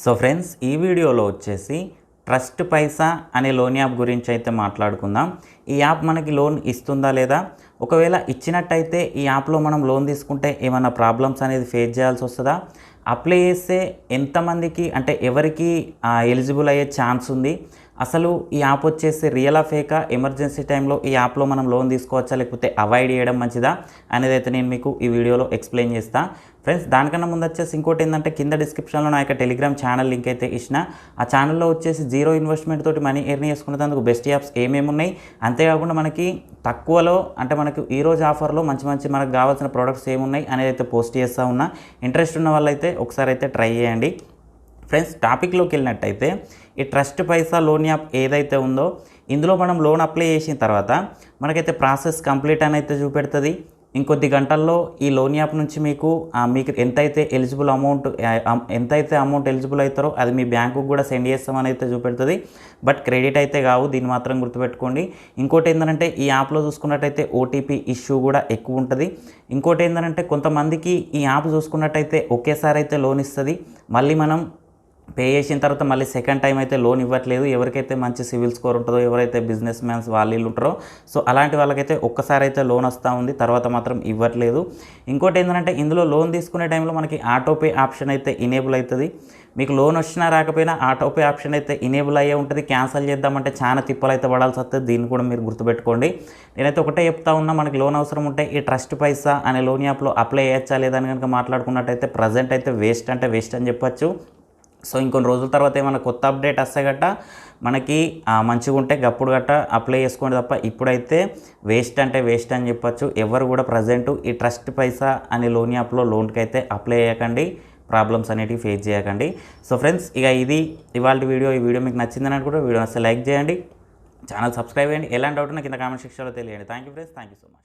So friends, ఈ వీడియోలో వచ్చేసి ట్రస్ట్ పైసా అనే లోన్ యాప్ గురించి అయితే మాట్లాడుకుందాం. ఈ యాప్ మనకి లోన్ ఇస్తుందా లేదా, ఒకవేళ ఇచ్చినట్టయితే ఈ యాప్లో మనం లోన్ తీసుకుంటే ఏమైనా ప్రాబ్లమ్స్ అనేది ఫేస్ చేయాల్సి వస్తుందా, అప్లై చేస్తే ఎంతమందికి అంటే ఎవరికి ఎలిజిబుల్ అయ్యే ఛాన్స్ ఉంది, అసలు ఈ యాప్ వచ్చేసి రియలా ఫేకా, ఎమర్జెన్సీ టైంలో ఈ యాప్లో మనం లోన్ తీసుకోవచ్చా లేకపోతే అవాయిడ్ చేయడం మంచిదా అనేది అయితే నేను మీకు ఈ వీడియోలో ఎక్స్ప్లెయిన్ చేస్తాను. ఫ్రెండ్స్, దానికన్నా ముందు వచ్చేసి ఇంకోటి ఏంటంటే కింద డిస్క్రిప్షన్లో నా యొక్క టెలిగ్రామ్ ఛానల్ లింక్ అయితే ఇచ్చిన. ఆ ఛానల్లో వచ్చేసి జీరో ఇన్వెస్ట్మెంట్ తోటి మనీ ఎర్న్ చేసుకునేందుకు బెస్ట్ యాప్స్ ఏమేమి ఉన్నాయి, అంతేకాకుండా మనకి తక్కువలో అంటే మనకు ఈరోజు ఆఫర్లో మంచి మంచి మనకు కావాల్సిన ప్రోడక్ట్స్ ఏమున్నాయి అనేది అయితే పోస్ట్ చేస్తూ ఉన్నా. ఇంట్రెస్ట్ ఉన్న వాళ్ళైతే ఒకసారి అయితే ట్రై చేయండి. ఫ్రెండ్స్, టాపిక్లోకి వెళ్ళినట్టయితే ఈ ట్రస్ట్ పైసా లోన్ యాప్ ఏదైతే ఉందో ఇందులో మనం లోన్ అప్లై చేసిన తర్వాత మనకైతే ప్రాసెస్ కంప్లీట్ అని అయితే చూపెడుతుంది. ఇంకొద్ది గంటల్లో ఈ లోన్ యాప్ నుంచి మీకు ఎంతైతే అమౌంట్ ఎలిజిబుల్ అవుతారో అది మీ బ్యాంకుకు కూడా సెండ్ చేస్తామని అయితే చూపెడుతుంది. బట్ క్రెడిట్ అయితే కావు, దీన్ని మాత్రం గుర్తుపెట్టుకోండి. ఇంకోటి ఏంటంటే ఈ యాప్లో చూసుకున్నట్టయితే ఓటీపీ ఇష్యూ కూడా ఎక్కువ ఉంటుంది. ఇంకోటి ఏంటంటే కొంతమందికి ఈ యాప్ చూసుకున్నట్టయితే ఒకేసారి అయితే లోన్ ఇస్తుంది, మళ్ళీ మనం పే చేసిన తర్వాత మళ్ళీ సెకండ్ టైం అయితే లోన్ ఇవ్వట్లేదు. ఎవరికైతే మంచి సివిల్ స్కోర్ ఉంటుందో, ఎవరైతే బిజినెస్ మ్యాన్స్ వాళ్ళు ఉంటారో, సో అలాంటి వాళ్ళకైతే ఒక్కసారి అయితే లోన్ వస్తూ ఉంది, తర్వాత మాత్రం ఇవ్వట్లేదు. ఇంకోటి ఏంటంటే ఇందులో లోన్ తీసుకునే టైంలో మనకి ఆటోపే ఆప్షన్ అయితే ఇనేబుల్ అవుతుంది. మీకు లోన్ వచ్చినా రాకపోయినా ఆటోపే ఆప్షన్ అయితే ఇనేబుల్ అయ్యే ఉంటుంది. క్యాన్సిల్ చేద్దామంటే చాలా తిప్పలు అయితే పడాల్సి వస్తుంది, దీన్ని కూడా మీరు గుర్తుపెట్టుకోండి. నేనైతే ఒకటే చెప్తా ఉన్నా, మనకి లోన్ అవసరం ఉంటే ఈ ట్రస్ట్ పైసా అనే లోన్ యాప్లో అప్లై చేయొచ్చా లేదని కనుక మాట్లాడుకున్నట్టయితే ప్రజెంట్ అయితే వేస్ట్ అని చెప్పచ్చు. సో ఇంకొన్ని రోజుల తర్వాత ఏమైనా కొత్త అప్డేట్ వస్తే గట్ట మనకి మంచిగా ఉంటే గప్పుడు గట్ట అప్లై చేసుకోండి తప్ప ఇప్పుడైతే వేస్ట్ అని చెప్పచ్చు. ఎవరు కూడా ప్రజెంట్ ఈ ట్రస్ట్ పైసా అనే లోన్ యాప్లో లోన్కి అయితే అప్లై చేయకండి, ప్రాబ్లమ్స్ అనేటివి ఫేస్ చేయకండి. సో ఫ్రెండ్స్, ఇక ఇది ఇవాళ వీడియో. ఈ వీడియో మీకు నచ్చిందని అనుకుంటే వీడియో నచ్చితే లైక్ చేయండి, ఛానల్ సబ్స్క్రైబ్ చేయండి. ఎలాంటి డౌట్ కింద కామెంట్ సెక్షన్లో తెలియండి. Thank you friends, thank you so much.